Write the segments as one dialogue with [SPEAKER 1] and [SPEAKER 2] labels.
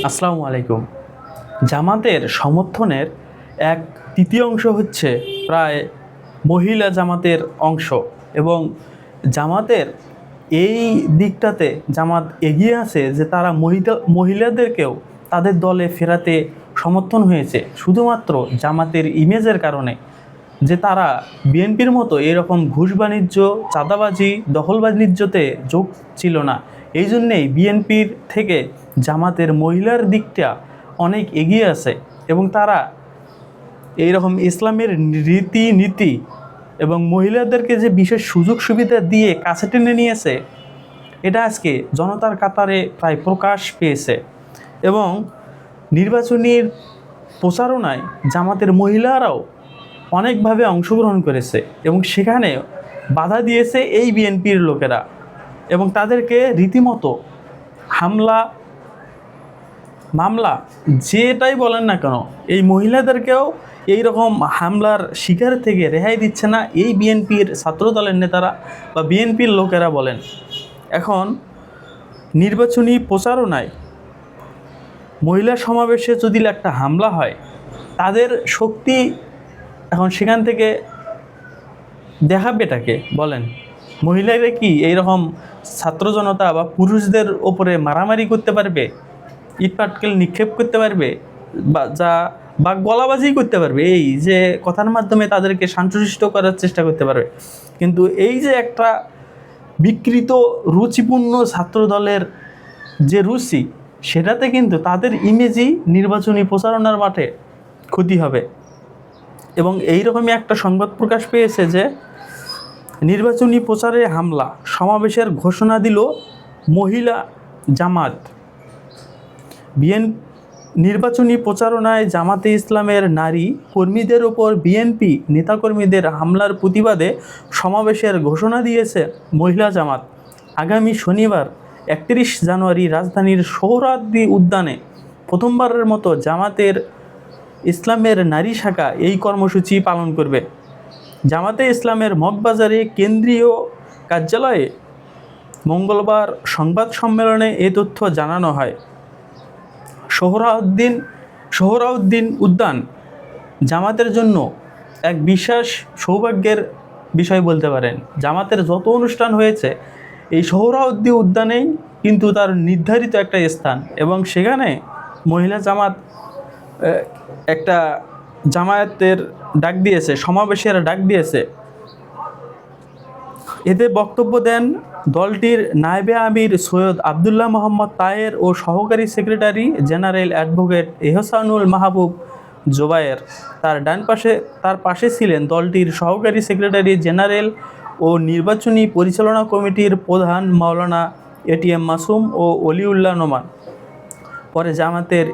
[SPEAKER 1] আসসালামু আলাইকুম। জামাতের সমর্থনের এক তৃতীয়াংশ হচ্ছে প্রায় মহিলা জামাতের অংশ, এবং জামাতের এই দিকটাতে জামাত এগিয়ে আছে যে তারা মহিলাদেরকেও তাদের দলে ফেরাতে সমর্থন হয়েছে শুধুমাত্র জামাতের ইমেজের কারণে, যে তারা বিএনপির মতো এরকম ঘুষ বাণিজ্য, চাঁদাবাজি, দখল বাণিজ্যতে যোগ ছিল না। এই জন্যেই বিএনপির থেকে জামাতের মহিলার দিকটা অনেক এগিয়ে আছে, এবং তারা এইরকম ইসলামের রীতিনীতি এবং মহিলাদেরকে যে বিশেষ সুযোগ সুবিধা দিয়ে কাছে টেনে নিয়েছে, এটা আজকে জনতার কাতারে প্রায় প্রকাশ পেয়েছে। এবং নির্বাচনীর প্রচারণায় জামাতের মহিলারাও অনেকভাবে অংশগ্রহণ করেছে, এবং সেখানে বাধা দিয়েছে এই বিএনপির লোকেরা, এবং তাদেরকে রীতিমতো হামলা, মামলা, যেটাই বলেন না কেন, এই মহিলাদেরকেও এই রকম হামলার শিকার থেকে রেহাই দিচ্ছে না এই বিএনপির ছাত্রদলের নেতারা বা বিএনপির লোকেরা বলেন। এখন নির্বাচনী প্রচারণায় মহিলা সমাবেশে যদি একটা হামলা হয়, তাদের শক্তি এখন সেখান থেকে দেখাবেটাকে বলেন? মহিলারা কি এইরকম ছাত্র জনতা বা পুরুষদের ওপরে মারামারি করতে পারবে, ইটপাটকেল নিক্ষেপ করতে পারবে, বা গলাবাজি করতে পারবে? এই যে কথার মাধ্যমে তাদেরকে শান্তশিষ্ট করার চেষ্টা করতে পারবে। কিন্তু এই যে একটা বিকৃত রুচিপূর্ণ ছাত্র দলের যে রুচি, সেটাতে কিন্তু তাদের ইমেজই নির্বাচনী প্রচারণার মাঠে ক্ষতি হবে। এবং এইরকমই একটা সংবাদ প্রকাশ পেয়েছে যে নির্বাচনী প্রচারে হামলা, সমাবেশের ঘোষণা দিল মহিলা জামাত। নির্বাচনী প্রচারণায় জামাতে ইসলামের নারী কর্মীদের ওপর বিএনপি নেতাকর্মীদের হামলার প্রতিবাদে সমাবেশের ঘোষণা দিয়েছে মহিলা জামাত। আগামী শনিবার 31 জানুয়ারি রাজধানীর সোহরাওয়ার্দী উদ্যানে প্রথমবারের মতো জামাতের ইসলামের নারী শাখা এই কর্মসূচি পালন করবে। জামাতে ইসলামের মগবাজারে কেন্দ্রীয় কার্যালয়ে মঙ্গলবার সংবাদ সম্মেলনে এ তথ্য জানানো হয়। সোহরাওয়ার্দী উদ্যান জামাতের জন্য এক বিশেষ সৌভাগ্যের বিষয় বলতে পারেন। জামাতের যত অনুষ্ঠান হয়েছে এই সোহরাওয়ার্দী উদ্যানেই কিন্তু তার নির্ধারিত একটা স্থান, এবং সেখানে মহিলা জামাত একটা জামায়াতের ডাক দিয়েছে, সমাবেশের ডাক দিয়েছে। এতে বক্তব্য দেন দলটির নায়েবে আমির সৈয়দ আবদুল্লাহ মোহাম্মদ তাহের ও সহকারী সেক্রেটারি জেনারেল অ্যাডভোকেট এহসানুল মাহবুব জোবায়ের। তার পাশে ছিলেন দলটির সহকারী সেক্রেটারি জেনারেল ও নির্বাচনী পরিচালনা কমিটির প্রধান মাওলানা এটিএম মাসুম ও অলিউল্লাহ নোমান। পরে জামাতের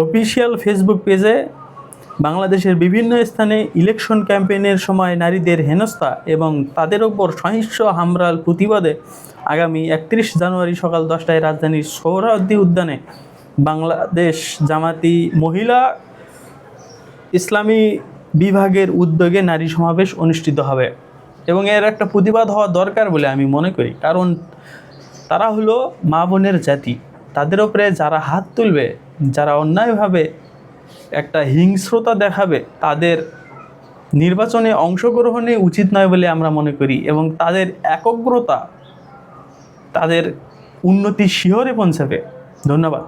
[SPEAKER 1] অফিসিয়াল ফেসবুক পেজে বাংলাদেশের বিভিন্ন স্থানে ইলেকশন ক্যাম্পেইনের সময় নারীদের হেনস্থা এবং তাদের ওপর সহিংস হামলার প্রতিবাদে আগামী 31 জানুয়ারি সকাল 10টায় রাজধানীর সোহরাওয়ার্দী উদ্যানে বাংলাদেশ জামাতি মহিলা ইসলামী বিভাগের উদ্যোগে নারী সমাবেশ অনুষ্ঠিত হবে। এবং এর একটা প্রতিবাদ হওয়া দরকার বলে আমি মনে করি, কারণ তারা হলো মা বোনের জাতি। তাদের ওপরে যারা হাত তুলবে, যারা অন্যায়ভাবে একটা হিংস্রতা দেখাবে, তাদের নির্বাচনে অংশগ্রহণে উচিত নয় বলে আমরা মনে করি, এবং তাদের একগ্রতা তাদের উন্নতি শিহরে পৌঁছাবে। ধন্যবাদ।